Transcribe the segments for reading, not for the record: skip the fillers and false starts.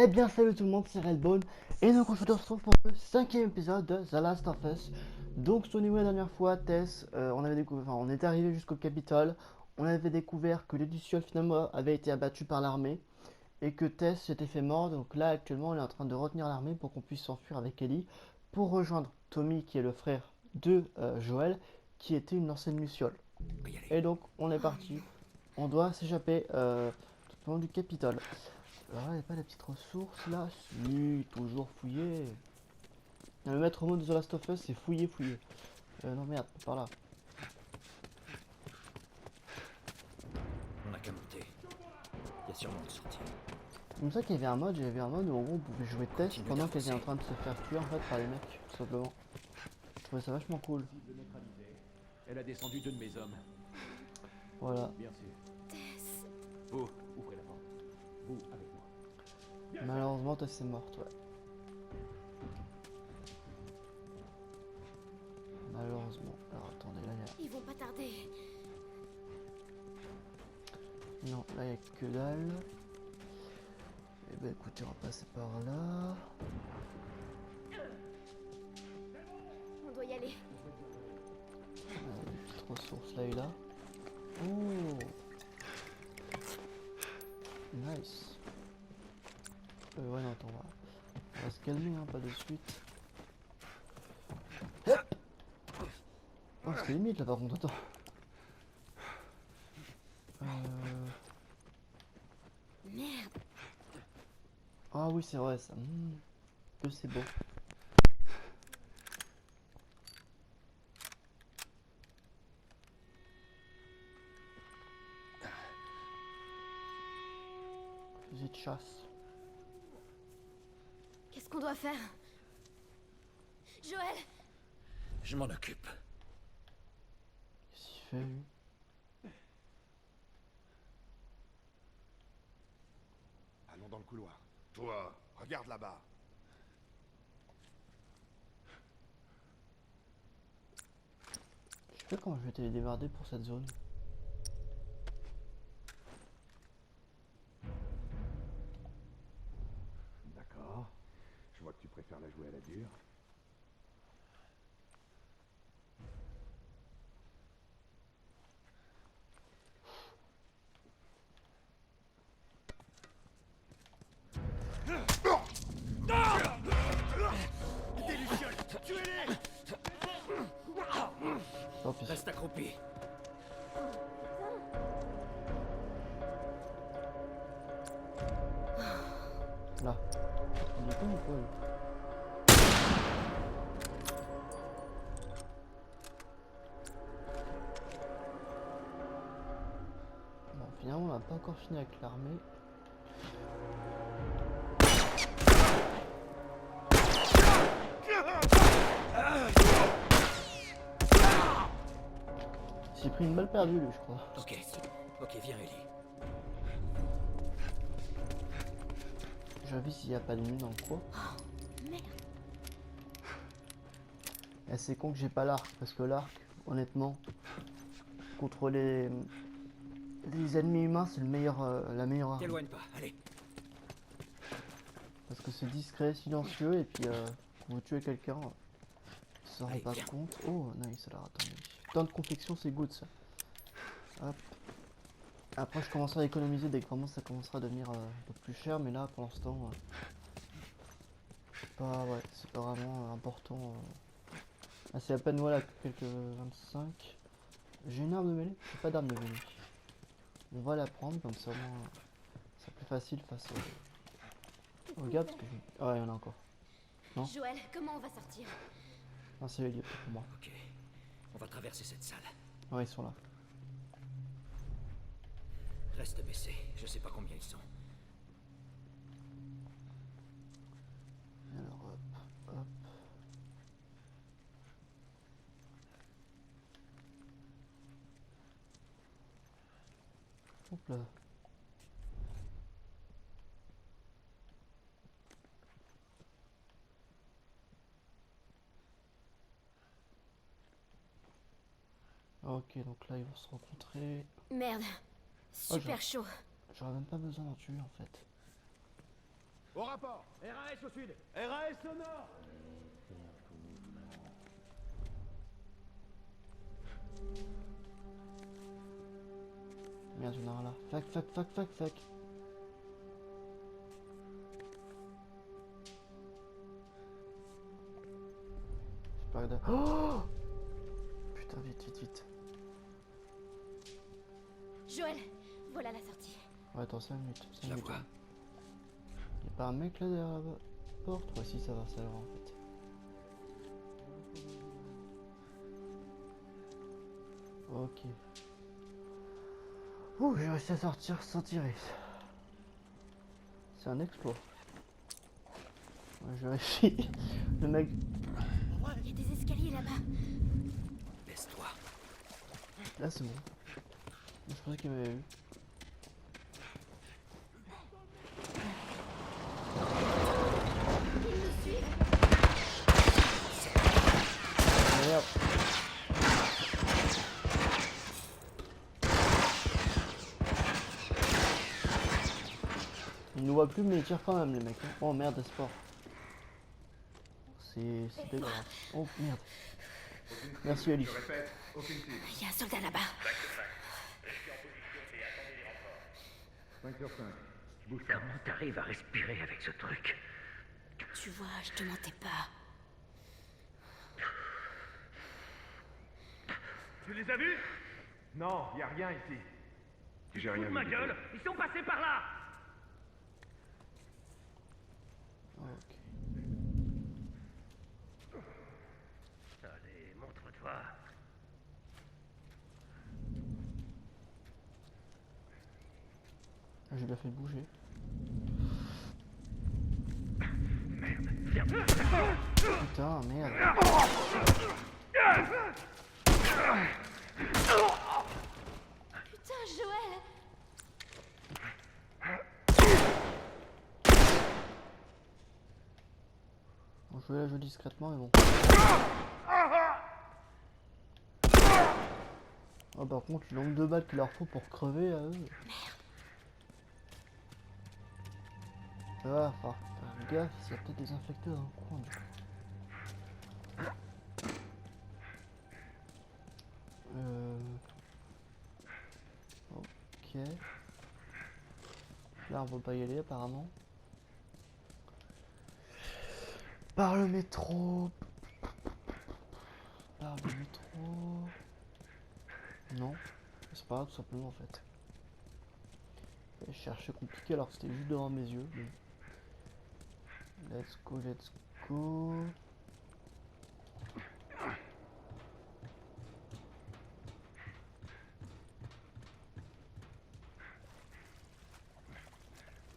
Eh bien salut tout le monde, c'est Redbone et donc on se retrouve pour le 5e épisode de The Last of Us. Donc souvenez-vous la dernière fois, Tess, on était arrivé jusqu'au Capitole, on avait découvert que les Lucioles finalement avaient été abattus par l'armée et que Tess s'était fait mort. Donc là actuellement on est en train de retenir l'armée pour qu'on puisse s'enfuir avec Ellie pour rejoindre Tommy qui est le frère de Joël qui était une ancienne Luciole. On va y aller. Et donc on est parti, on doit s'échapper tout au long du Capitole. Alors là, il n'y a pas la petite ressource là? Si, toujours fouiller. Le maître mot de The Last of Us, c'est fouiller, fouiller. Non, merde, par là. On n'a qu'à monter. Il y a sûrement une sortie. C'est comme ça qu'il y avait un mode, j'avais un mode où en gros on pouvait jouer Tess Continue pendant qu'elle était en d'avancer. train de se faire tuer en fait par les mecs, tout simplement. Je trouvais ça vachement cool. De neutraliser. Elle a descendu deux de mes hommes. Voilà. Bien sûr. Vous, ouvrez la porte. Vous, avec moi. Malheureusement, Tess est morte, ouais. Malheureusement. Alors attendez, là il Ils vont pas tarder. y a... Non, là il y a que dalle. Eh ben écoutez, on va passer par là. On doit y aller. Une petite ressource là et là. Oh, nice. Ouais, non, attends, on va se calmer, hein, pas de suite. Hop. Oh, c'était limite là par contre, attends. Merde. Ah oui, c'est vrai ça. Que c'est beau. Fusil de chasse. Qu'est-ce qu'on doit faire? Joël! Je m'en occupe. Qu'est-ce qu'il fait lui? Allons dans le couloir. Toi, regarde là-bas. Je sais pas comment je vais télédémerder pour cette zone. D'accord. Je vois que tu préfères la jouer à la dure. Oh, puis Reste accroupi. là. Il est con ou quoi lui? Bon, finalement, on n'a pas encore fini avec l'armée. J'ai pris une balle perdue lui, je crois. Ok. Ok, viens, Ellie. Je vérifie s'il n'y a pas de mine dans le coin. Merde. Et c'est con que j'ai pas l'arc, parce que l'arc, honnêtement, contre les ennemis humains, c'est le meilleur, la meilleure arme. T'éloigne pas, allez. Parce que c'est discret, silencieux, et puis quand vous tuez quelqu'un, ils s'en rendent Allez, pas viens. compte. Oh, nice, alors attendez. Temps de confection, c'est good ça. Hop. Après, je commencerai à économiser dès que vraiment ça commencera à devenir un peu plus cher, mais là, pour l'instant, c'est pas vraiment important. Ah, c'est à peine, voilà, quelques 25. J'ai une arme de mêlée? J'ai pas d'arme de mêlée. On va la prendre, comme ça au moins, c'est plus facile face au gars, parce que ah, il y en a encore. Non. Joël, comment on va sortir? Non, c'est les lieux pour moi. Ok. On va traverser cette salle. Ouais, ils sont là. Reste baissé. Je sais pas combien ils sont. Alors, hop, hop. Hop là. Ok, donc là ils vont se rencontrer. Merde. Super chaud. J'aurais même pas besoin d'en tuer en fait. Au rapport. RAS au sud. RAS au nord. Merde, il y en a un là. Fac. J'espère que... Oh putain, vite. Joël, voilà la sortie. Ouais, attends 5 minutes. Je la vois. Y'a pas un mec là derrière la porte? Ouais, si, ça va, ça va en fait. Ok. Ouh, j'ai réussi à sortir sans tirer. C'est un exploit. Ouais, j'ai réussi. Le mec. Il y a des escaliers là-bas. Baisse-toi. Là, c'est bon. Je pensais qu'il m'avait vu. Ils nous suivent. Merde. Ils nous voient plus, mais ils tirent quand même, les mecs. Hein. Oh merde, sport. C'est dégueulasse. Oh merde. Merci, Ali. Je répète, aucune cible. Il y a un soldat là-bas. 5 sur 5. Je bouge pas. Comment t'arrives à respirer avec ce truc? Tu vois, je te mentais pas. Tu les as vus? Non, y a rien ici. J'ai rien vu. Ma du gueule, ils sont passés par là. Ok. Allez, montre-toi. J'ai bien fait de bouger. Putain, merde. Putain, Joël. Bon, je vais la jouer discrètement, mais bon. Oh, par contre, le nombre de balles qu'il leur faut pour crever à eux. Ça va, faut faire gaffe, il y a peut-être des infectés dans le coin du coup. Ok. Là on peut pas y aller apparemment. Par le métro. Par le métro. Non. C'est pas grave tout simplement en fait. Je cherchais compliqué alors que c'était juste devant mes yeux. Mais... Let's go.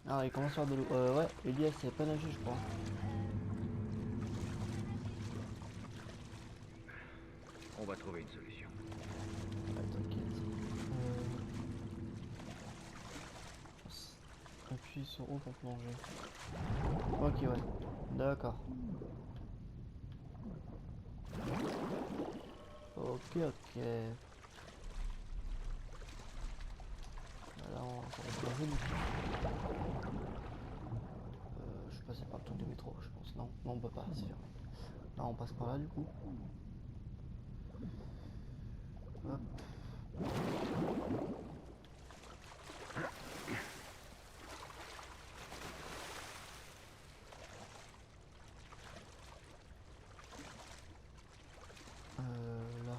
Ah, il commence à faire de l'eau. Ouais, Elias, il pas nagé, je crois. On va trouver une solution. Ouais, t'inquiète. Appuie sur O pour plonger. Ok, ouais. D'accord. Ok. Là, on va plonger du coup. Je suis passé par le truc du métro, je pense. Non, on peut pas, c'est fermé. Là, on passe par là du coup. Hop. Là.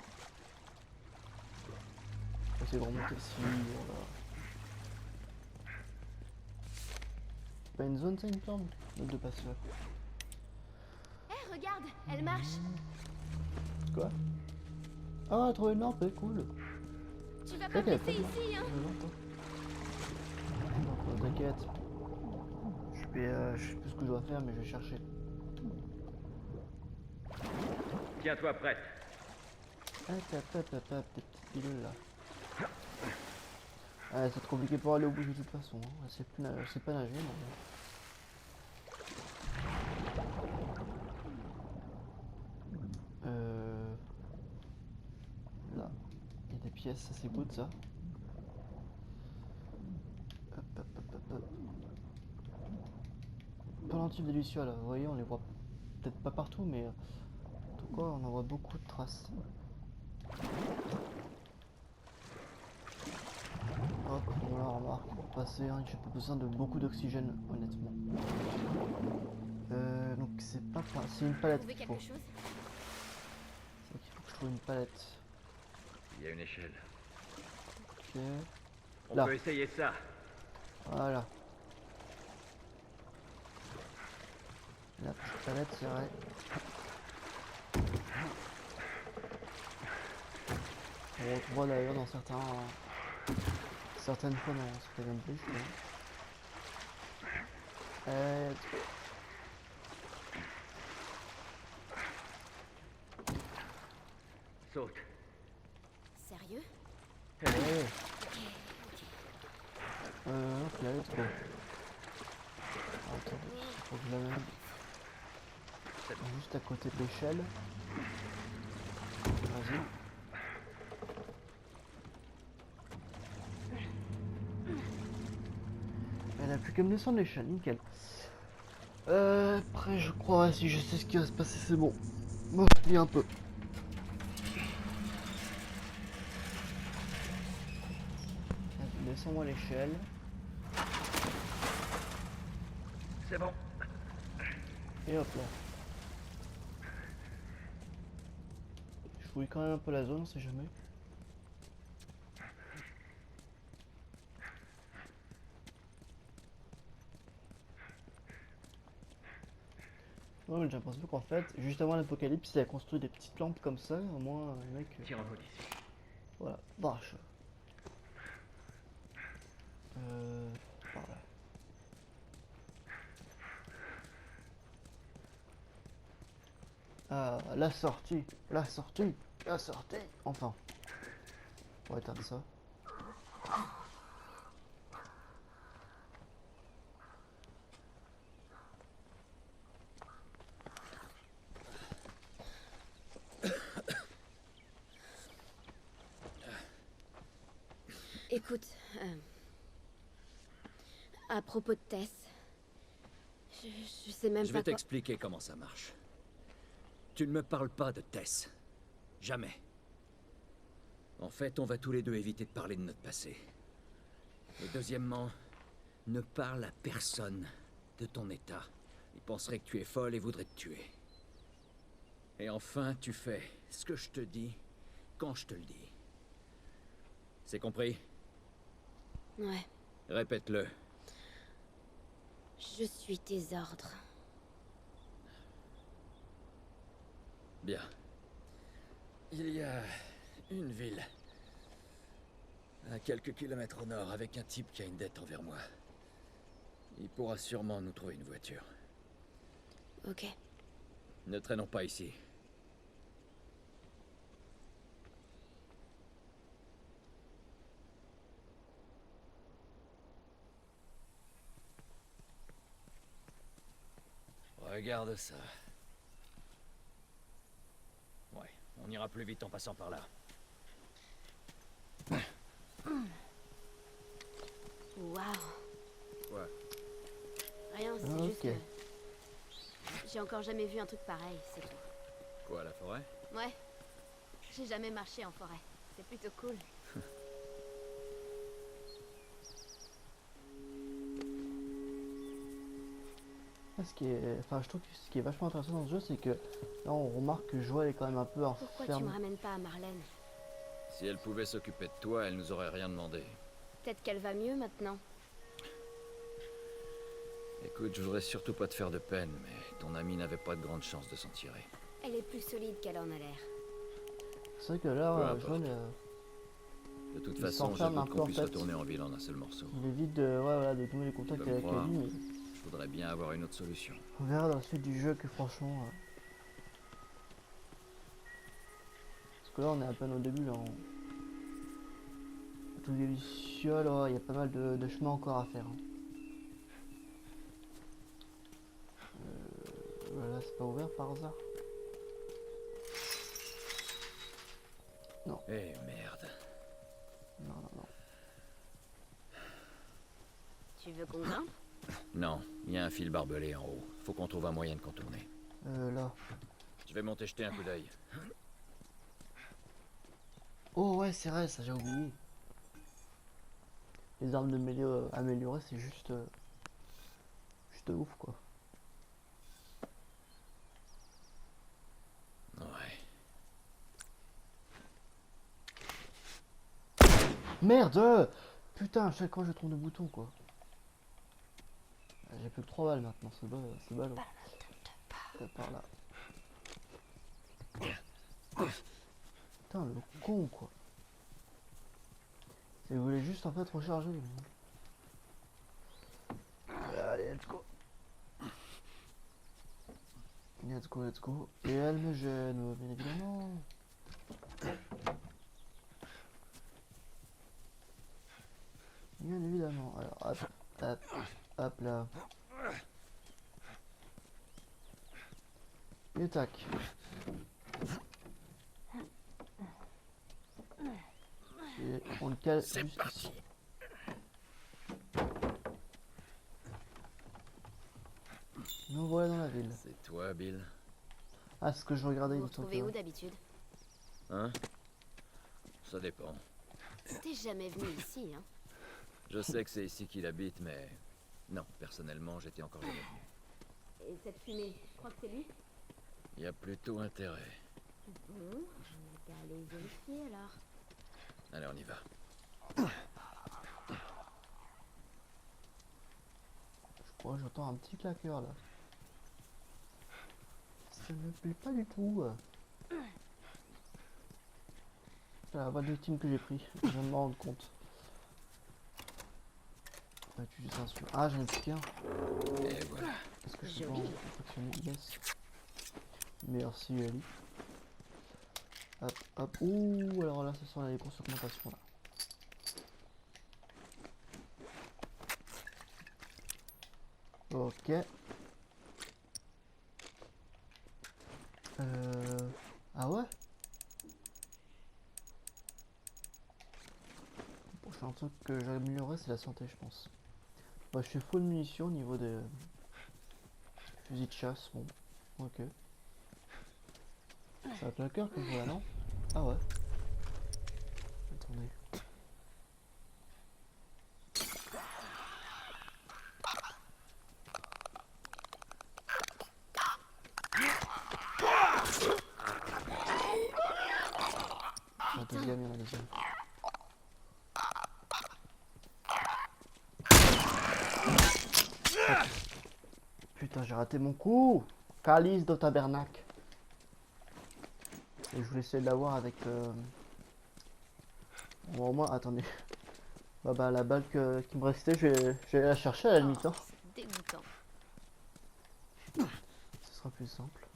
Je vais essayer de remonter ici. Voilà. C'est pas une zone ça il me semble? Note de passeur. Hé, regarde, elle marche. Quoi? Ah, trouver une lampe, cool. Tu vas Ok, pas pas blesser de ici, hein. T'inquiète. Je sais plus ce que je dois faire, mais je vais chercher. Tiens-toi prête. Ah, petite pilule là. Ah, c'est trop compliqué pour aller au bout de toute façon. Hein. C'est pas nager, non. Là, il y a des pièces, ça c'est good ça. Hop. pendentifs des lucioles. Vous voyez, on les voit peut-être pas partout, mais en tout cas, on en voit beaucoup de traces. Hop, voilà, remarque, pour passer, hein, j'ai pas besoin de beaucoup d'oxygène, honnêtement. Donc c'est pas c'est une palette Trouver qu'il faut. quelque chose? C'est qu'il faut que je trouve une palette. Il y a une échelle. Ok, On Là. peut essayer ça. voilà. La petite palette, c'est vrai. On retrouvera d'ailleurs dans certaines fois dans certains gameplays, je crois. Saute. Sérieux? Ouais. Ok, let's go. Attends, faut que je la mette juste à côté de l'échelle. Vas-y. Elle a plus qu'à me descendre l'échelle, nickel. Après, je crois, si je sais ce qui va se passer, c'est bon. Bon, je lis un peu. Descends-moi l'échelle. C'est bon. Et hop là. Je fouille quand même un peu la zone, on sait jamais. Ouais, mais j'ai l'impression qu'en fait, juste avant l'apocalypse, il a construit des petites lampes comme ça, au moins les mecs. Tiens, un peu d'ici. Voilà, vache. Par là. Ah, la sortie, la sortie, la sortie. Enfin. On va éteindre ça. Écoute, à propos de Tess, je sais même Je pas vais quoi... t'expliquer comment ça marche. Tu ne me parles pas de Tess. Jamais. En fait, on va tous les deux éviter de parler de notre passé. Et deuxièmement, ne parle à personne de ton état. Ils penseraient que tu es folle et voudraient te tuer. Et enfin, tu fais ce que je te dis quand je te le dis. C'est compris? Ouais, Répète-le. je suis tes ordres. Bien. Il y a une ville, à quelques kilomètres au nord, avec un type qui a une dette envers moi. Il pourra sûrement nous trouver une voiture. Ok. Ne traînons pas ici. Regarde ça. Ouais, on ira plus vite en passant par là. Waouh. Quoi? Rien, c'est juste Ok. que... J'ai encore jamais vu un truc pareil, c'est tout. Quoi, la forêt? Ouais. J'ai jamais marché en forêt. C'est plutôt cool. Enfin, je trouve que ce qui est vachement intéressant dans ce jeu, c'est que là, on remarque que Joël est quand même un peu Pourquoi tu me enfermé. ramènes pas à Marlène? Si elle pouvait s'occuper de toi, elle nous aurait rien demandé. Peut-être qu'elle va mieux maintenant. Écoute, je voudrais surtout pas te faire de peine, mais ton amie n'avait pas de grande chance de s'en tirer. Elle est plus solide qu'elle en a l'air. C'est vrai que Peu là, importe. Joël, De toute Il façon, je s'enferme un doute peu qu'on en puisse fait. retourner en ville en un seul morceau. il évite de, ouais, voilà, de nouer les contacts Tu peux me avec croire. lui, mais Je voudrais bien avoir une autre solution. on verra dans la suite du jeu que franchement... Parce que là, on est à peine au début, là. Tout début ciel, ouais, il y a pas mal de chemin encore à faire. Hein. Voilà, c'est pas ouvert par hasard. Eh merde. Non, non, non. Tu veux qu'on grimpe? Non, il y a un fil barbelé en haut. Faut qu'on trouve un moyen de contourner. Là. Je vais monter jeter un coup d'œil. Oh ouais, c'est vrai, ça j'ai oublié. Les armes de mêlée améliorées, c'est juste ouf quoi. Ouais. Merde! Putain, à chaque fois je trompe de bouton quoi. J'ai plus que 3 balles maintenant, c'est ballot. Par là. Putain, le con quoi. Il voulait juste en fait recharger. Allez, let's go. Let's go, let's go. Et elle me gêne, bien évidemment. Bien évidemment. Alors, hop, hop, hop là. Et tac. Et on le cale C'est juste parti. ici. Nous voilà dans la ville. C'est toi, Bill. Ah, c'est ce que je regardais. Vous il me semble retrouvez que- où d'habitude? Hein? Ça dépend. T'es jamais venu ici, hein? Je sais que c'est ici qu'il habite, mais... Non, personnellement, j'étais encore jamais venu. Et cette fumée, je crois que c'est lui? Il y a plutôt intérêt. Bon, on n'a qu'à aller vérifier alors. Allez, on y va. Je crois que j'entends un petit claqueur là. Ça me plaît pas du tout. C'est la voie de victime que j'ai pris. Je viens de m'en rendre compte. Ouais, tu dis ça sur... Ah, j'en ai plus qu'un. Et voilà. Est-ce que je peux Joli. en fonctionner? Yes. Merci Ali. Hop, hop. Ouh, alors là, ce sont les grosses augmentations là. Ok. Ah ouais? Le prochain truc que j'améliorerai, c'est la santé, je pense. Bah, je suis full munitions au niveau des fusils de chasse. Bon, ok. C'est un claqueur que je vois là, non? Ah ouais. Attendez. Un deuxième, il y en a un deuxième. Putain, j'ai raté mon coup. Calice de tabernacle. Et je voulais essayer de l'avoir avec... Bon, au moins, attendez. Bah, la balle qui me restait, je vais la chercher à la limite. Hein. C'est dégoûtant. Ce sera plus simple.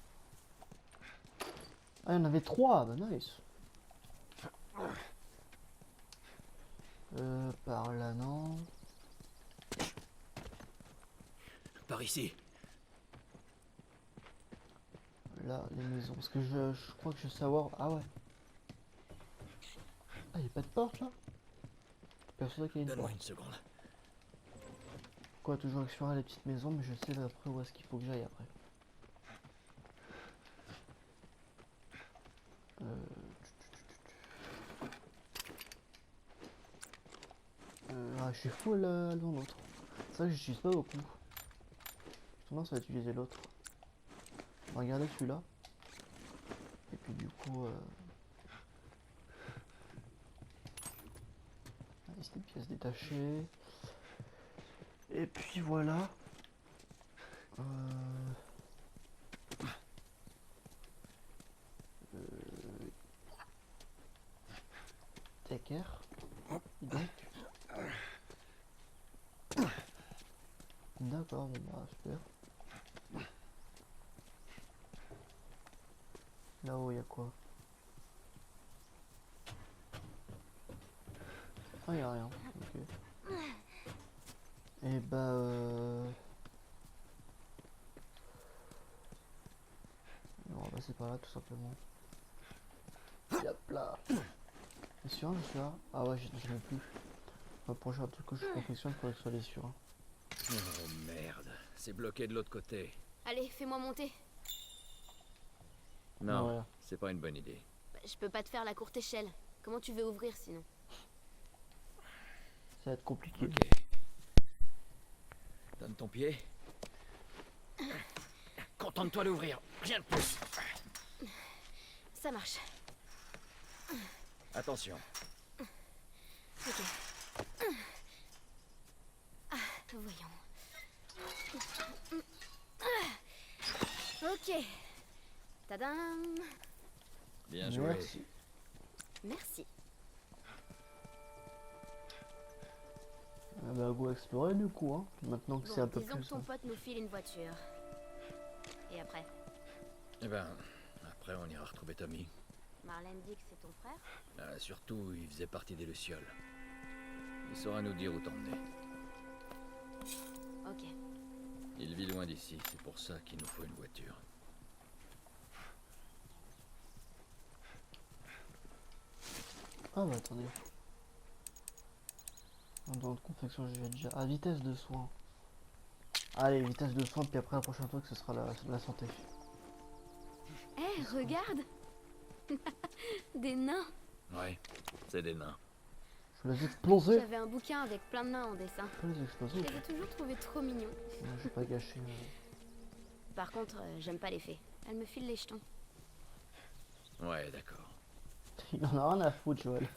Ah, il y en avait 3. Bah, nice. Par là, non. Par ici. Là, les maisons. Parce que je crois que je sais savoir... Ah ouais. Ah, il n'y a pas de porte, là? Persuadé qu'il y a une Donne-moi porte. une seconde. Quoi, toujours explorer les petites maisons, mais je sais après où est-ce qu'il faut que j'aille après. Ah, je suis full dans l'autre. C'est vrai que j'utilise pas beaucoup. J'ai tendance à utiliser l'autre. On va regarder celui-là. Et puis du coup... Ici des pièces détachées. Et puis voilà. Taker. Et donc. D'accord, bon bah super. Là-haut il y a quoi? Ah y a rien, ok. Et bah on va passer par là tout simplement. Hop là. C'est sûr, je suis là. Ah ouais, j'en ai plus. Le prochain truc que je confectionne, il faudrait que ce soit les sûrs. Hein. Oh merde, c'est bloqué de l'autre côté. Allez, fais-moi monter. Non, Ouais. c'est pas une bonne idée. Bah, je peux pas te faire la courte échelle. Comment tu veux ouvrir sinon? Ça va être compliqué. Ok. Donne ton pied. Contente-toi d'ouvrir, rien de plus. Ça marche. Attention. Ok. Ah, voyons. Ok. Tadam. Bien joué. Merci. Merci. Ah bah go explorer du coup, hein. Maintenant que c'est Bon, un peu disons plus... que ton pote nous file une voiture. Et après, Eh ben, après on ira retrouver Tommy. Marlène dit que c'est ton frère? Surtout, il faisait partie des Lucioles. Il saura nous dire où t'emmener. Ok. Il vit loin d'ici, c'est pour ça qu'il nous faut une voiture. Ah bah attendez. Dans de confection, je vais déjà... à vitesse de soin. Allez, vitesse de soin, puis après, le prochain truc, ce sera la santé. Eh, regarde. Des nains. Ouais, c'est des nains. Je vais les exploser. J'avais un bouquin avec plein de nains en dessin. Je vais les exploser. Je les ai toujours trouvés trop mignons. Non, je vais pas gâcher. Par contre, j'aime pas les fées. Elles me filent les jetons. Ouais, d'accord. Il en a rien à foutre, Joël.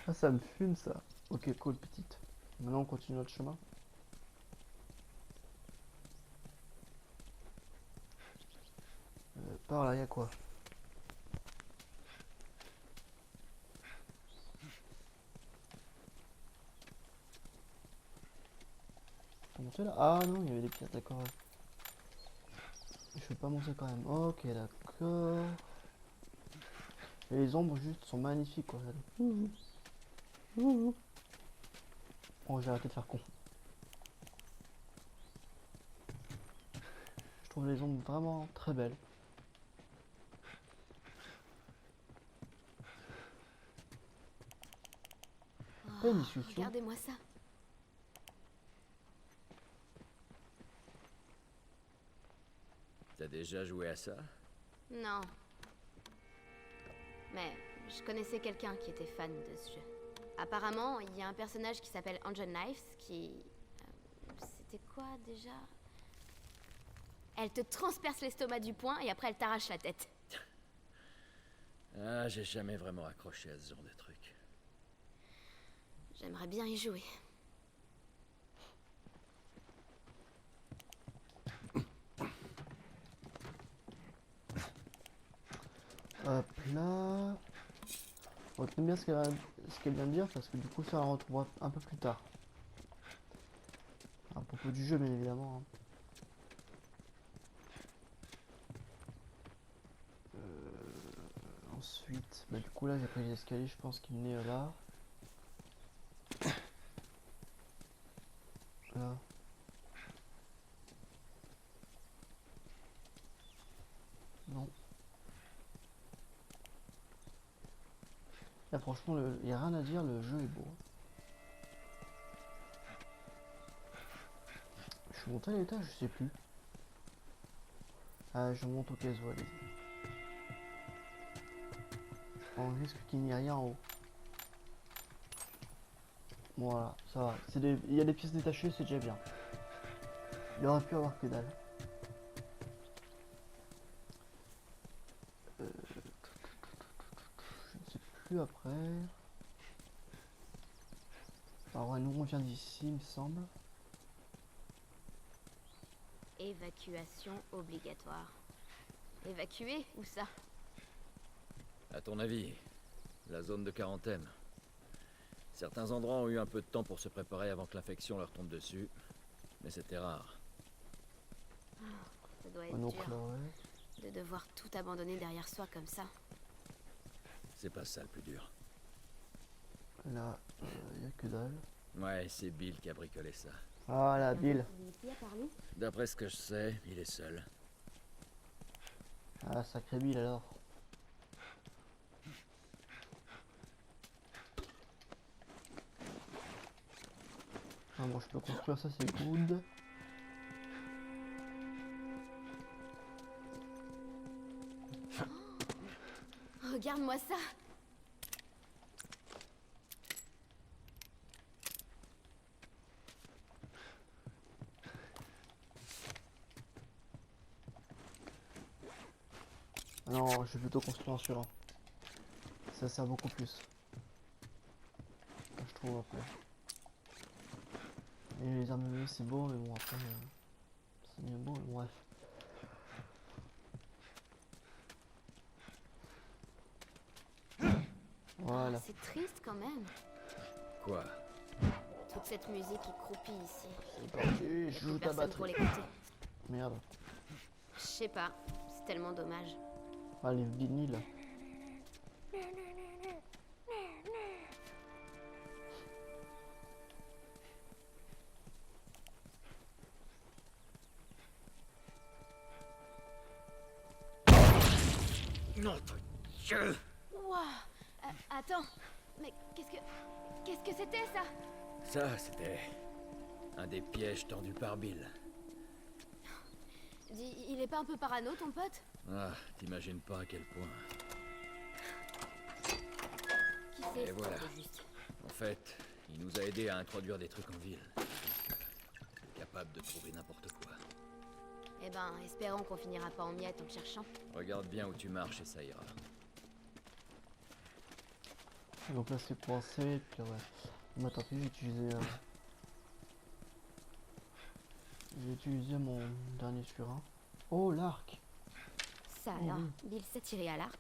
Ah, ça me fume, ça. Ok, cool, petite. Maintenant, on continue notre chemin. Par là, y'a quoi? Faut monter là? Ah non, il y avait des pièces, d'accord. Ouais. Je vais pas monter quand même. Ok, d'accord. Et les ombres juste sont magnifiques quoi. Oh, j'ai arrêté de faire con. Je trouve les ombres vraiment très belles. Pas une discussion. Regardez-moi ça. T'as déjà joué à ça? Non. Mais je connaissais quelqu'un qui était fan de ce jeu. Apparemment, il y a un personnage qui s'appelle Angel Knives qui... c'était quoi déjà? Elle te transperce l'estomac du poing et après elle t'arrache la tête. Ah, j'ai jamais vraiment accroché à ce genre de truc. J'aimerais bien y jouer. Hop là. Retenez bien ce qu'elle vient de dire parce que du coup ça on retrouvera un peu plus tard. À propos du jeu bien évidemment. Hein. Ensuite, bah du coup là j'ai pris les escaliers, je pense qu'il menaient là. Là. Non. Là franchement, il n'y a rien à dire, le jeu est beau. Je suis monté à l'étage, je sais plus. Ah, je monte au cas où, allez. On risque qu'il n'y ait rien en haut. Voilà, ça va. Il y a des pièces détachées, c'est déjà bien. Il aurait pu avoir que dalle. Je ne sais plus après. Alors, nous on vient d'ici, il me semble. Évacuation obligatoire. Évacuer? Où ça? À ton avis, la zone de quarantaine. Certains endroits ont eu un peu de temps pour se préparer avant que l'infection leur tombe dessus. Mais c'était rare. Ça doit être Donc dur là, ouais. de devoir tout abandonner derrière soi comme ça. C'est pas ça le plus dur. Là, il n'y a que dalle. Ouais, c'est Bill qui a bricolé ça. Ah la Bill. D'après ce que je sais, il est seul. Ah sacré Bill alors. Enfin, bon, je peux construire ça, c'est good. Regarde-moi ça. Non, je vais plutôt construire un sur un. Ça sert beaucoup plus. Je trouve après. Et les armes c'est beau, mais bon après c'est bien beau, mais bref. Voilà. C'est triste quand même. Quoi? Toute cette musique qui croupit ici. C'est parti, Et je plus joue ta personne pour batterie. l'écouter. Merde. Je sais pas. C'est tellement dommage. Ah les vinyles. Non, Dieu! Waouh. Attends. Mais qu'est-ce que c'était ça? Ça, c'était un des pièges tendus par Bill. Dis, il est pas un peu parano ton pote? Ah, t'imagines pas à quel point. Qui c'est Et voilà. au juste? En fait, il nous a aidés à introduire des trucs en ville. Capable de trouver n'importe quoi. Eh ben, espérons qu'on finira pas en miettes en le cherchant. Regarde bien où tu marches et ça ira. Donc là c'est coincé, puis ouais. Bon, tant pis, j'ai utilisé mon dernier surin. Oh l'arc. Ça Oh, alors, oui. Bill s'est tiré à l'arc.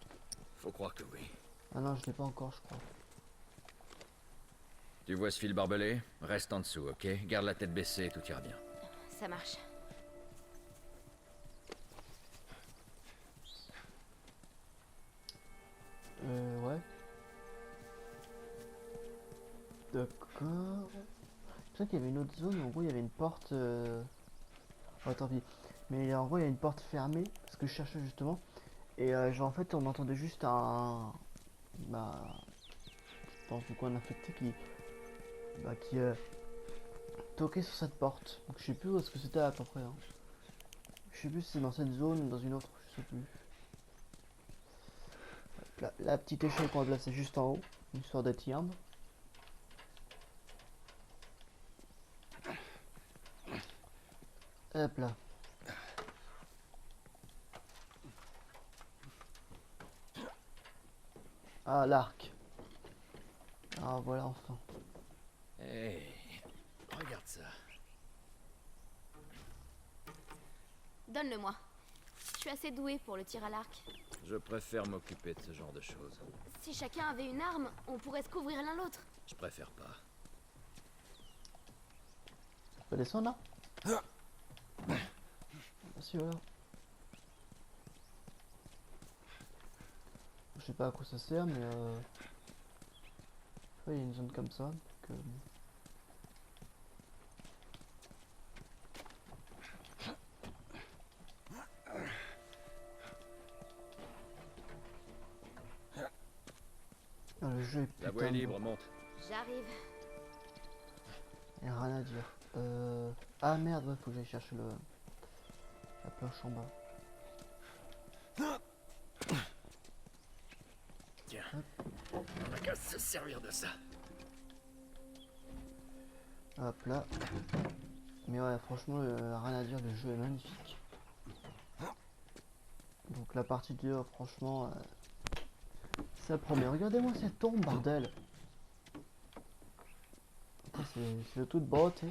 Faut croire que oui. Ah non, je l'ai pas encore, je crois. Tu vois ce fil barbelé? Reste en dessous, ok? Garde la tête baissée, tout ira bien. Ça marche. Ouais. D'accord. Je sais qu'il y avait une autre zone, en gros il y avait une porte... Oh, tant pis. Mais en gros il y a une porte fermée, ce que je cherchais justement. Et genre en fait on entendait juste un... Bah... Je pense du coup un infecté qui... Bah qui... toquait sur cette porte. Donc je sais plus où est-ce que c'était à peu près. Hein. Je sais plus si c'est dans cette zone ou dans une autre, je sais plus. La petite échelle qu'on va placer juste en haut, histoire d'être humble. Hop là. Ah, l'arc. Ah, voilà, enfin. Hey, regarde ça. Donne-le-moi. Je suis assez douée pour le tir à l'arc. Je préfère m'occuper de ce genre de choses. Si chacun avait une arme, on pourrait se couvrir l'un l'autre. Je préfère pas. On peut descendre là? Merci, voilà. Je sais pas à quoi ça sert, mais il y a une zone comme ça. Donc, ah, le jeu est La putain voie est de libre, bon. monte. J'arrive. Y a rien à dire. Ah merde, ouais, faut que j'aille chercher la planche en bas. Tiens, on a qu'à se servir de ça. Hop là. Mais ouais, franchement, rien à dire, le jeu est magnifique. Donc la partie 2, franchement, ça promet. Regardez-moi cette tombe, bordel. C'est de toute beauté.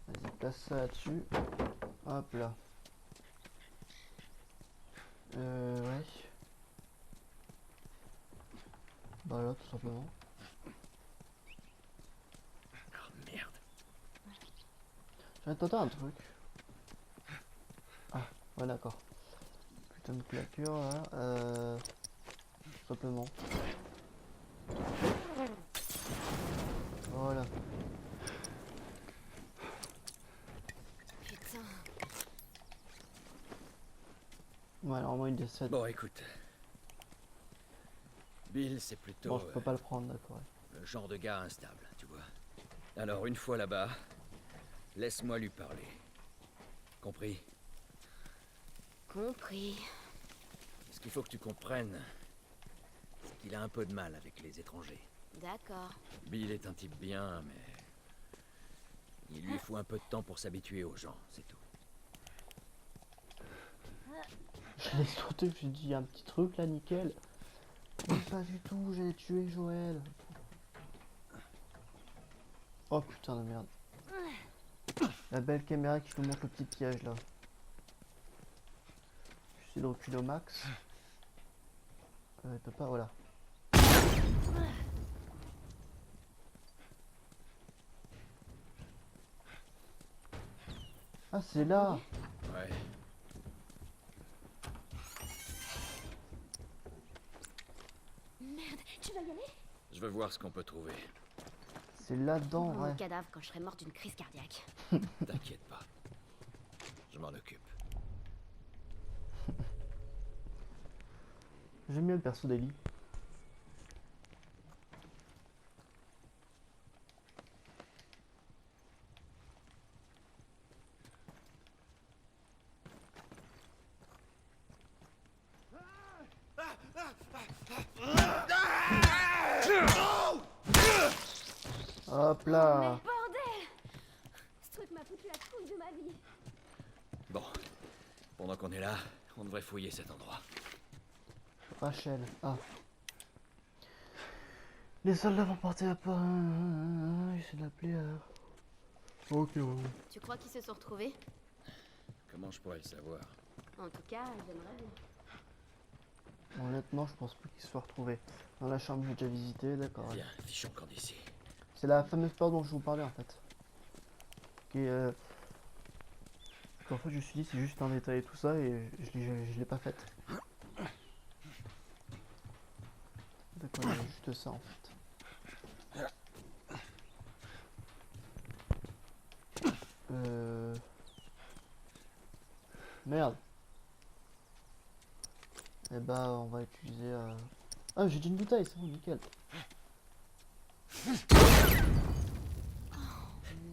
Vas-y, place ça là-dessus. Hop là. Ouais. Bah là, tout simplement. Oh merde. Je vais tenter un truc. Ah, ouais, d'accord. Putain de claquure là. Tout simplement. Voilà. Putain. Ouais, normalement il décède. Bon, écoute. Bill, c'est plutôt Bon, je peux pas le prendre, d'accord. Ouais. le genre de gars instable, tu vois. Alors, une fois là-bas, laisse-moi lui parler. Compris? Compris. Ce qu'il faut que tu comprennes, c'est qu'il a un peu de mal avec les étrangers. D'accord. Bill est un type bien, mais il lui faut un peu de temps pour s'habituer aux gens, c'est tout. Je l'ai sauté, j'ai dit un petit truc là, nickel. Mais pas du tout, j'ai tué Joël. Oh putain de merde. La belle caméra qui nous montre le petit piège là. J'essaie de reculer au max. Il peut pas, voilà. Ah c'est là. Ouais. Merde, tu vas y aller? Je veux voir ce qu'on peut trouver. C'est là-dedans, Mon ouais. cadavre quand je serai morte d'une crise cardiaque. T'inquiète pas. Je m'en occupe. J'aime bien le perso d'Ellie. Hop là. Mais bordel! Ce truc m'a foutu la trouille de ma vie. Bon. Pendant qu'on est là, on devrait fouiller cet endroit. Rachel. Ah. Les soldats vont porter à part. J'essaie d'appeler. Ok. Tu crois qu'ils se sont retrouvés? Comment je pourrais le savoir? En tout cas, j'aimerais bien. Honnêtement, je pense pas qu'ils se soient retrouvés. Dans la chambre que j'ai déjà visité, d'accord. Ouais. Viens, fichons camp d'ici. C'est la fameuse peur dont je vous parlais en fait. Qui qu'en fait je me suis dit c'est juste un détail et tout ça et je l'ai pas faite. D'accord, il y a juste ça en fait. Merde. Et bah on va utiliser Ah j'ai dit une bouteille, c'est bon, nickel.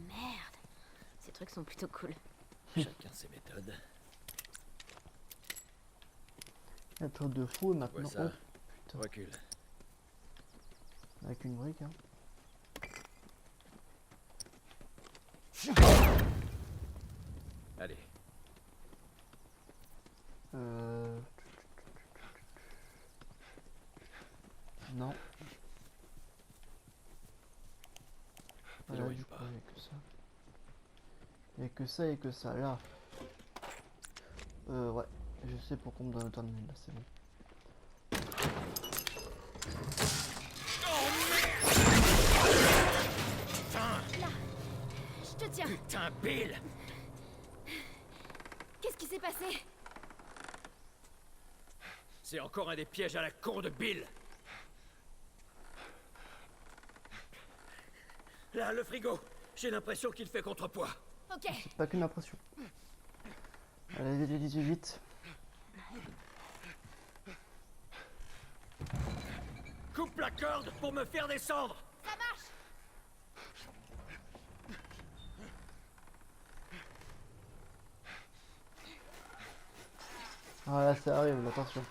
Merde. Ces trucs sont plutôt cool. Chacun ses méthodes. Un truc de fou et Ouais, maintenant. ça. putain. Recule. Avec une brique hein. Allez. Non. Voilà, Éloigne du coup, pas. il n'y a que ça. Il n'y a que ça et que ça. Là. Ouais. Je sais pourquoi on me donne autant de mille là, c'est bon. Je te tiens. Putain, Bill! Qu'est-ce qui s'est passé? C'est encore un des pièges à la con de Bill! Là, le frigo! J'ai l'impression qu'il fait contrepoids. Ok. Pas qu'une impression. Allez, vite, vite. Coupe la corde pour me faire descendre! Ça marche. Ah là, ça arrive, attention.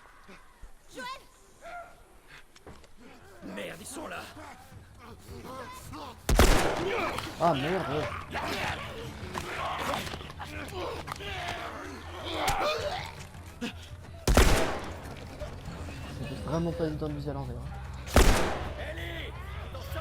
Merde, ils sont là! Ah merde, ouais. C'était vraiment pas évident de viser à l'envers. Hein. Ellie! Attention!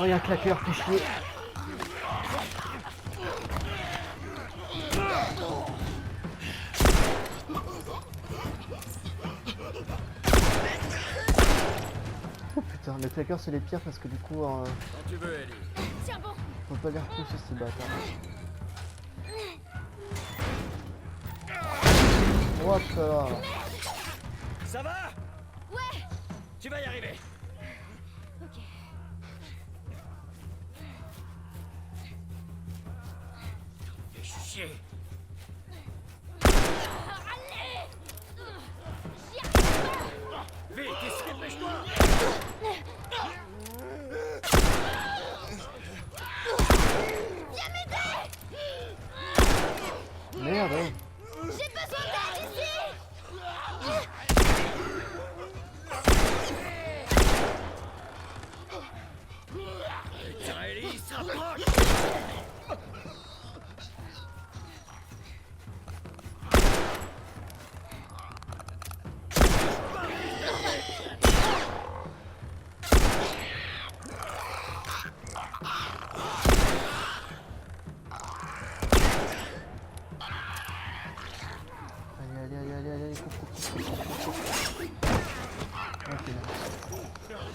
Oh, il y a un claqueur, fait chier. Oh putain, les claqueurs c'est les pires parce que du coup, Quand tu veux, Ellie. Tiens bon. on peut pas les repousser ces bâtards. Hop là. Ça va? Ouais. Tu vas y arriver. Ok. Fais chier. Allez. J'y arrive pas. Vite, ici, dépêche-toi. Viens m'aider. Merde. J'ai besoin d'aide ici. Putain, Ellie, il se rapproche. Allez, allez, allez, allez, allez, coupe. Ok, là.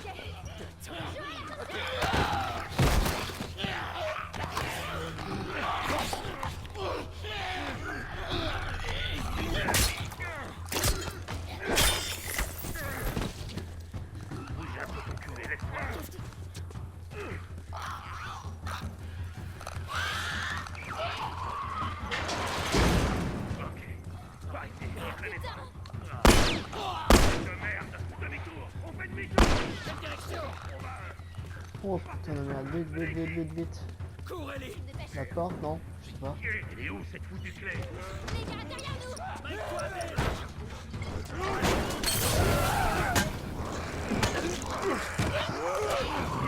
Oh putain de merde, vite, vite, vite, vite, vite. Cours, Ellie. La porte, non? Je sais pas. Elle est où cette foutue clé? Les gars, derrière nous. Mets-toi, Bill.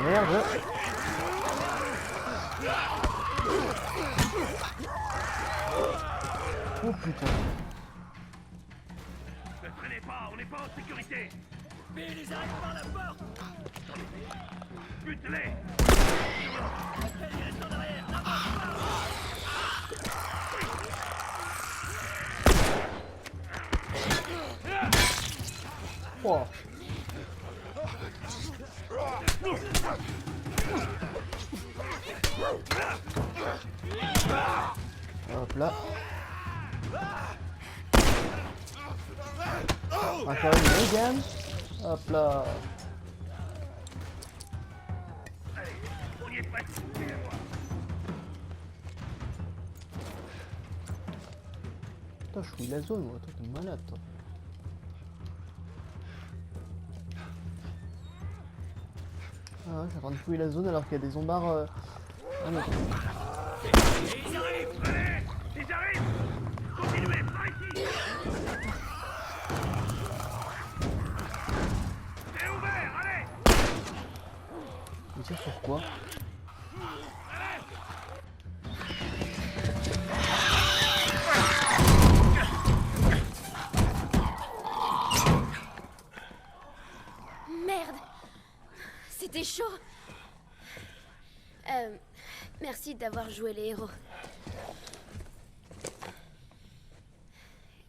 Merde. Oh putain. Ne traînez pas, on n'est pas en sécurité. Bill, ils arrivent par la porte. Bute-les. Ellie, reste en arrière. Oh. Hop là. Encore une deuxième. Hop là. On y est presque. Suivez-moi. Putain, je fouille la zone, moi. Toi, t'es malade, toi. Ah, je suis en train de fouiller la zone alors qu'il y a des zombards. Ah non. Ils arrivent. Allez, ils arrivent. Continuez, par ici. C'est ouvert, allez. Il tire sur quoi? Merde. C'était chaud. Merci d'avoir joué les héros.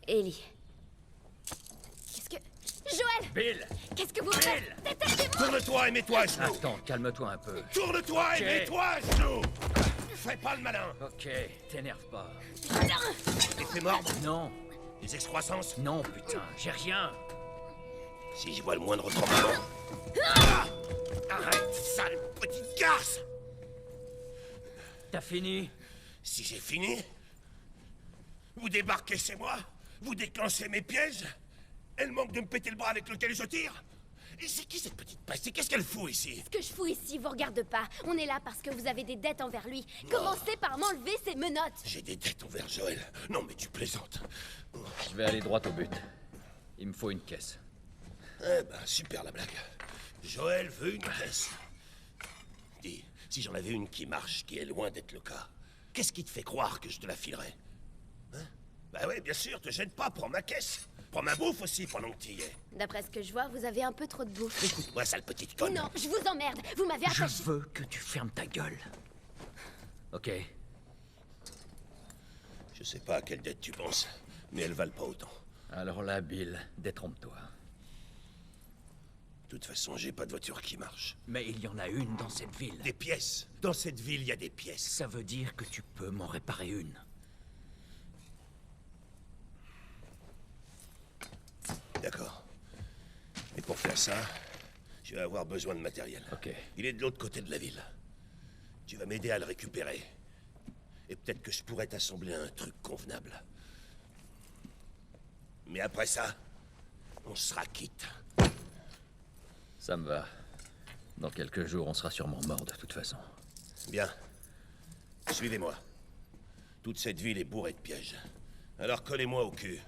Ellie. Qu'est-ce que... Joël! Bill. Qu'est-ce que vous faites? Détectez-moi! Tourne-toi et mets-toi à genoux. Attends, calme-toi un peu. Tourne-toi et Ok. mets-toi à genoux. Fais pas le malin. Ok, t'énerve pas. Effet mordre. Non, Des excroissances. non, putain, j'ai rien. Si je vois le moindre tremblement. Arrête, sale petite garce. T'as fini? Si j'ai fini, vous débarquez chez moi, vous déclenchez mes pièges, elle manque de me péter le bras avec lequel je tire. Et c'est qui cette petite peste? Et qu'est-ce qu'elle fout ici? Ce que je fous ici vous regarde pas. On est là parce que vous avez des dettes envers lui. Commencez par m'enlever ces menottes. J'ai des dettes envers Joël. Non mais tu plaisantes. Je vais aller droit au but. Il me faut une caisse. Eh ben, super la blague. Joël veut une caisse. Dis, si j'en avais une qui marche, qui est loin d'être le cas, qu'est-ce qui te fait croire que je te la filerais? Hein? Bah ouais, bien sûr, te gêne pas, prends ma caisse. Prends ma bouffe aussi pendant que t'y es. D'après ce que je vois, vous avez un peu trop de bouffe. Écoute-moi, sale petite conne. Non, je vous emmerde. Vous m'avez Je attaché. veux que tu fermes ta gueule. Ok, Je sais pas à quelle dette tu penses, mais elles valent pas autant. alors là, Bill, détrompe-toi. De toute façon, j'ai pas de voiture qui marche. Mais il y en a une dans cette ville. Des pièces. Dans cette ville, il y a des pièces. Ça veut dire que tu peux m'en réparer une. ça, je vais avoir besoin de matériel. Ok. Il est de l'autre côté de la ville. Tu vas m'aider à le récupérer. Et peut-être que je pourrais t'assembler un truc convenable. Mais après ça, on sera quitte. Ça me va. Dans quelques jours, on sera sûrement mort de toute façon. Bien. Suivez-moi. Toute cette ville est bourrée de pièges. Alors collez-moi au cul.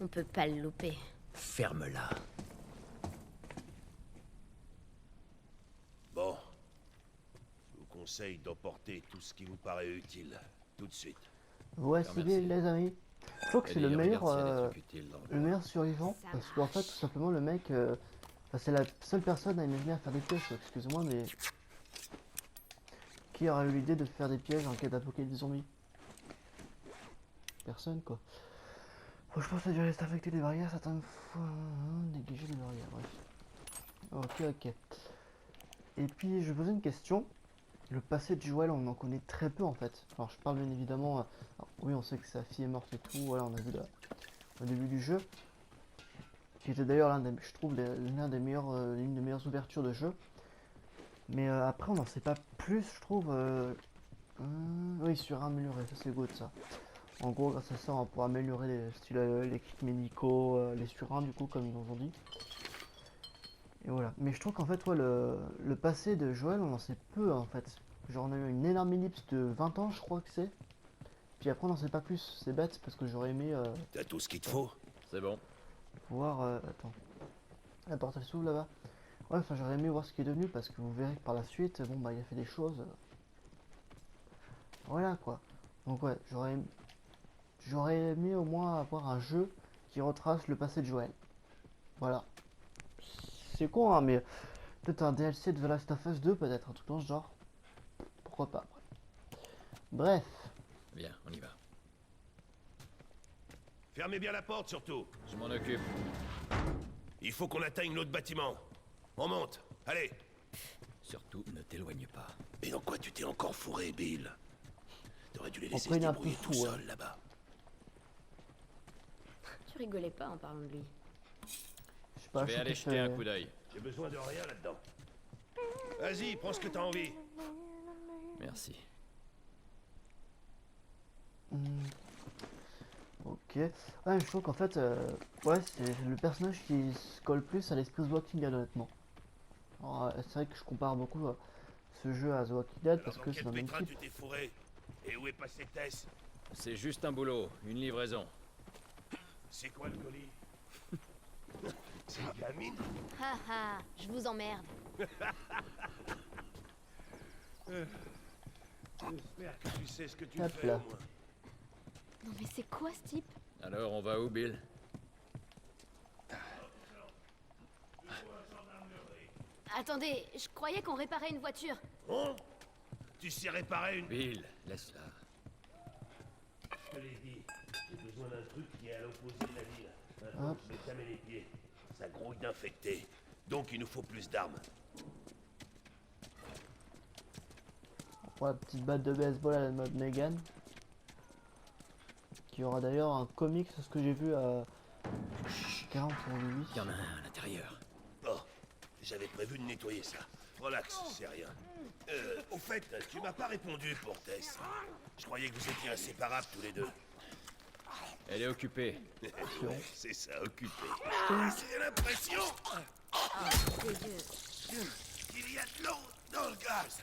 On peut pas le louper. Ferme-la. Bon. Je vous conseille d'emporter tout ce qui vous paraît utile. Tout de suite. Voici merci. les amis. Je trouve que c'est le Ellie, meilleur, regarde s'il y a des trucs utiles dans le meilleur survivant. Ça Parce qu'en fait, tout simplement, le mec, enfin, c'est la seule personne à imaginer à faire des pièges. Excusez-moi, mais qui aurait eu l'idée de faire des pièges en cas d'apocalypse zombie? Personne, quoi. Franchement, ça devrait rester affecté des barrières certaines fois. Négliger les barrières, bref. Ok, ok. Et puis, je posais une question. Le passé de Joël, on en connaît très peu en fait. Alors, je parle bien évidemment. Alors, oui, on sait que sa fille est morte et tout. Voilà, on a vu au début du jeu. Qui était d'ailleurs je trouve, l'une des meilleures ouvertures de jeu. Mais après, on n'en sait pas plus, je trouve. Oui, sur améliorer, ça c'est good ça. En gros, grâce à ça, on va pouvoir améliorer les kits médicaux, les surins du coup, comme ils nous ont dit. Et voilà. Mais je trouve qu'en fait, ouais, le passé de Joël, on en sait peu en fait. Genre, on a eu une énorme ellipse de 20 ans, je crois que c'est. Puis après, on n'en sait pas plus. C'est bête parce que j'aurais aimé T'as tout ce qu'il te faut? C'est bon. voir. Attends. La porte elle s'ouvre là-bas. Ouais, enfin, j'aurais aimé voir ce qui est devenu parce que vous verrez que par la suite, bon, bah, il a fait des choses. Voilà quoi. Donc, ouais, j'aurais aimé au moins avoir un jeu qui retrace le passé de Joël. Voilà. C'est con, hein, mais peut-être un DLC de The Last of Us 2, peut-être, un truc dans ce genre. Pourquoi pas, après. Bref. Bien, on y va. Fermez bien la porte surtout. Je m'en occupe. Il faut qu'on atteigne l'autre bâtiment. On monte. Allez. Surtout, ne t'éloigne pas. Et dans quoi tu t'es encore fourré, Bill? T'aurais dû les laisser se Après, il est un peu débrouiller tout fou, hein. seuls là-bas. Tu rigolais pas en parlant de lui. Je sais pas, Je vais trouve aller que jeter un c'est- coup d'œil. J'ai besoin de rien là-dedans. Vas-y, prends ce que t'as envie. Merci. Ok. Ouais, je trouve qu'en fait, ouais, c'est le personnage qui se colle plus à l'esprit The Walking Dead, honnêtement. Alors, c'est vrai que je compare beaucoup ce jeu à The Walking Dead parce Alors, que dans c'est quel dans le même pétrin type. tu t'es fourré? Et où est passé Tess? C'est juste un boulot, une livraison. C'est quoi le colis? C'est une gamine? Haha, je vous emmerde. J'espère que tu sais ce que tu Hop fais là. au moins. Non mais c'est quoi ce type? Alors, on va où, Bill? Attendez, je croyais qu'on réparait une voiture. Oh, tu sais réparer une... Bill, laisse-la. Je te l'ai dit, j'ai besoin d'un truc qui est à l'opposé de la ville. Maintenant, Hop. je vais jamais les pieds. Ça grouille d'infectés. Donc il nous faut plus d'armes. Pour la petite batte de baseball à la mode Megan. Qui aura d'ailleurs un comic, c'est ce que j'ai vu à 40 pour lui. Il y en a un à l'intérieur. Oh, j'avais prévu de nettoyer ça. Relax, c'est rien. Au fait, tu m'as pas répondu pour Tess. Je croyais que vous étiez inséparables tous les deux. Elle est occupée. Ouais, c'est ça, occupé. J'ai l'impression Dégueu. qu'il y a de l'eau dans le gaz.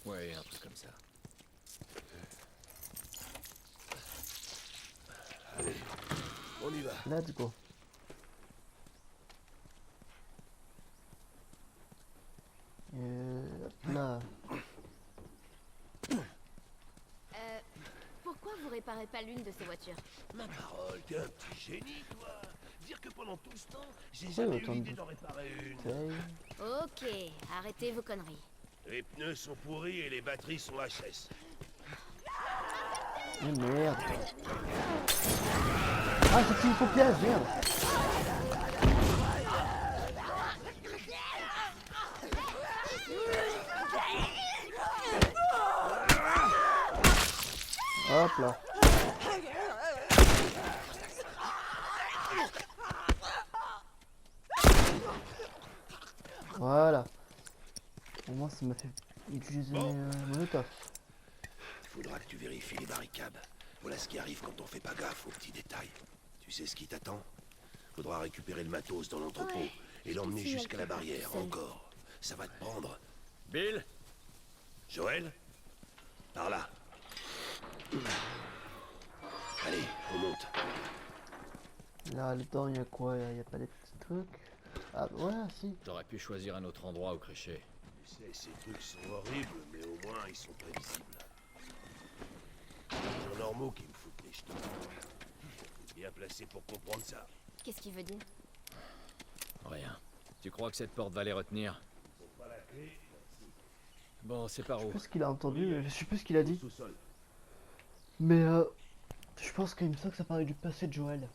Ouais, un truc comme ça. Allez, on y va. Let's go. Hop là. Pourquoi vous réparez pas l'une de ces voitures? Ma parole, t'es un petit génie, toi. Dire que pendant tout ce temps, j'ai Ouais, jamais eu autant de- l'idée d'en réparer une. Taille. Ok, arrêtez vos conneries. Les pneus sont pourris et les batteries sont HS. Mais merde. Ah, c'est une piège, merde. Hop là. Voilà. Au moins, ça m'a fait utiliser Bon. Molotov. Il faudra que tu vérifies les barricades. Voilà ce qui arrive quand on fait pas gaffe aux petits détails. Tu sais ce qui t'attend? Faudra récupérer le matos dans l'entrepôt Ouais, et l'emmener je suis jusqu'à la d'accord, barrière, seule. encore. Ça va te prendre. Bill? Joël? Par là. Allez, on monte. Là, dedans, il y a quoi? Il y a pas des petits trucs? Ah, ouais, si. J'aurais pu choisir un autre endroit au crécher. Tu sais, ces trucs sont horribles, mais au moins ils sont prévisibles. Les gens normaux qui me foutent les jetons. Bien placé pour comprendre ça. Qu'est-ce qu'il veut dire? Rien. Tu crois que cette porte va les retenir? Pas la clé, Bon, c'est par Je sais où? plus ce qu'il a entendu, je sais plus ce qu'il a dit. sous-sol. Mais je pense qu'il me semble que ça parlait du passé de Joël.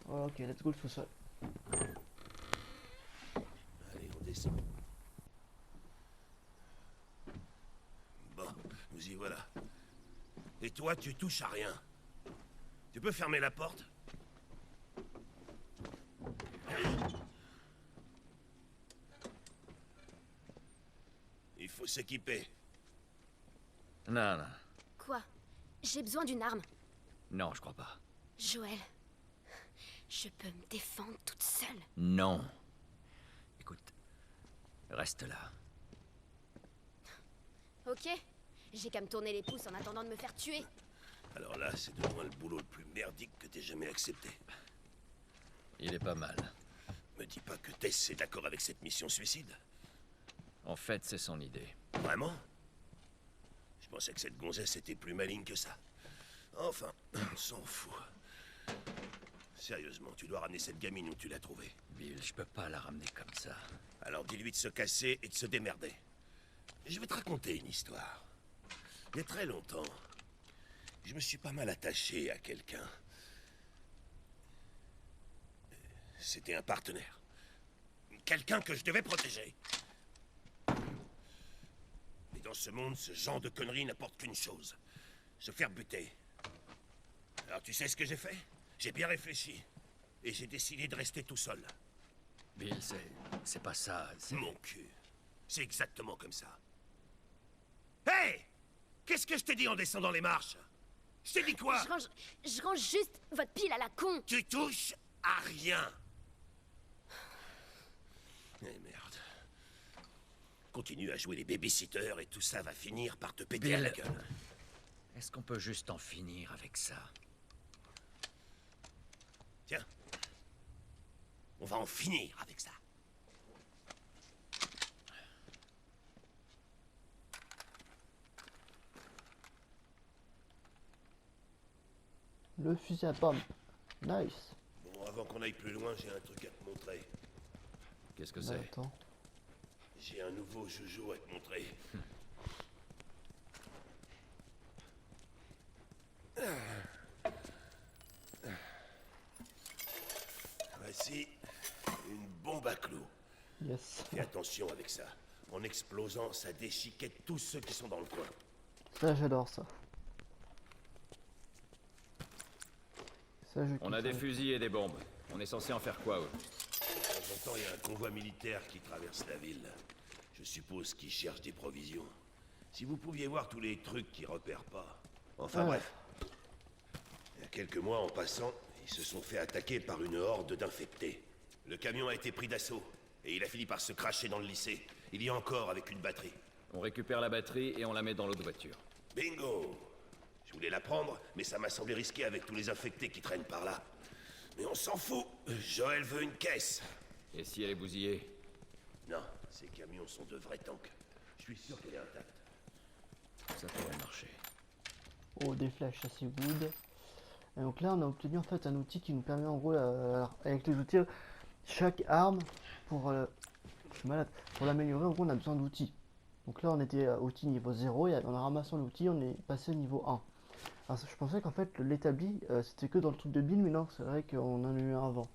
Oh, ok, let's go le sous-sol. Allez, on descend. Bon, nous y voilà. Et toi, tu touches à rien. Tu peux fermer la porte? Il faut s'équiper. Non, non. Quoi? J'ai besoin d'une arme. Non, je crois pas. Joël, je peux me défendre toute seule. Non. Écoute, reste là. Ok, j'ai qu'à me tourner les pouces en attendant de me faire tuer. Alors là, c'est de loin le boulot le plus merdique que t'aies jamais accepté. Il est pas mal. Me dis pas que Tess est d'accord avec cette mission suicide. En fait, c'est son idée. Vraiment? Je pensais que cette gonzesse était plus maligne que ça. Enfin, on s'en fout. Sérieusement, tu dois ramener cette gamine où tu l'as trouvée. Bill, je peux pas la ramener comme ça. Alors dis-lui de se casser et de se démerder. Je vais te raconter une histoire. Il y a très longtemps, je me suis pas mal attaché à quelqu'un. C'était un partenaire. Quelqu'un que je devais protéger. Mais dans ce monde, ce genre de conneries n'apporte qu'une chose. Se faire buter. Alors tu sais ce que j'ai fait? J'ai bien réfléchi. Et j'ai décidé de rester tout seul. Bill, c'est pas ça. C'est... Mon cul. C'est exactement comme ça. Hé! Qu'est-ce que je t'ai dit en descendant les marches? Je t'ai dit quoi? Je range juste votre pile à la con. Tu touches à rien. Eh merde. Continue à jouer les babysitters et tout ça va finir par te péter à la Bill. gueule. Est-ce qu'on peut juste en finir avec ça? Tiens. On va en finir avec ça. Le fusil à pompe. Nice. Bon, avant qu'on aille plus loin, j'ai un truc à te montrer. Qu'est-ce que Bah, c'est? attends. J'ai un nouveau joujou à te montrer. Voici une bombe à clous. Yes. Fais attention avec ça. En explosant, ça déchiquette tous ceux qui sont dans le coin. Ça, j'adore ça. Ça, je On a kiffe, des ouais. fusils et des bombes. On est censé en faire quoi, eux? De temps en temps, il y a un convoi militaire qui traverse la ville. Je suppose qu'ils cherchent des provisions. Si vous pouviez voir tous les trucs qu'ils repèrent pas. Enfin Ouais. bref. Il y a quelques mois, en passant, ils se sont fait attaquer par une horde d'infectés. Le camion a été pris d'assaut. Et il a fini par se cracher dans le lycée. Il y a encore avec une batterie. On récupère la batterie et on la met dans l'autre voiture. Bingo! Je voulais la prendre, mais ça m'a semblé risqué avec tous les infectés qui traînent par là. Mais on s'en fout. Joël veut une caisse. Et si elle est bousillée? Non, ces camions sont de vrais tanks. Je suis sûr qu'elle est intacte. Ça pourrait marcher. Oh, des flèches, ça c'est good. Et donc là, on a obtenu en fait un outil qui nous permet en gros, alors, avec les outils, chaque arme, pour, je suis malade, pour l'améliorer, en gros, on a besoin d'outils. Donc là, on était outil niveau 0, et en ramassant l'outil, on est passé au niveau 1. Alors je pensais qu'en fait, l'établi, c'était que dans le truc de Bill, mais non, c'est vrai qu'on en a eu un avant.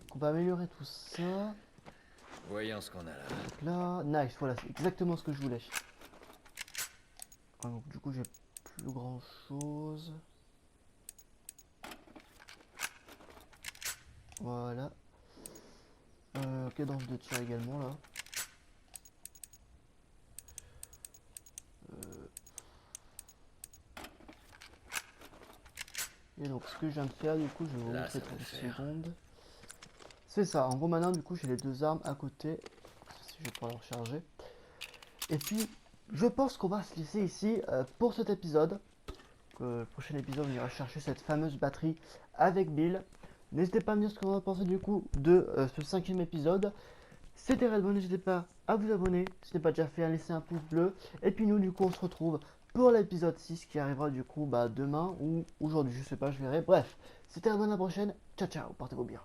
Donc on va améliorer tout ça. Voyons ce qu'on a là. Donc là, nice, voilà, c'est exactement ce que je voulais. Ah, donc du coup, j'ai plus grand chose. Voilà. Cadence de tir également là. Et donc ce que je viens de faire du coup, je vais vous Là, montrer ça va 30 le faire. secondes. C'est ça, en gros maintenant du coup j'ai les deux armes à côté. Si je vais pouvoir les recharger. Et puis je pense qu'on va se laisser ici pour cet épisode. Le prochain épisode on ira chercher cette fameuse batterie avec Bill. N'hésitez pas à me dire ce que vous en pensez du coup de ce 5e épisode. C'était Redbone, n'hésitez pas à vous abonner si ce n'est pas déjà fait, à laisser un pouce bleu. Et puis nous du coup on se retrouve pour l'épisode 6 qui arrivera du coup demain ou aujourd'hui, je sais pas, je verrai. Bref, c'était Redbone, à la prochaine. Ciao ciao, portez-vous bien.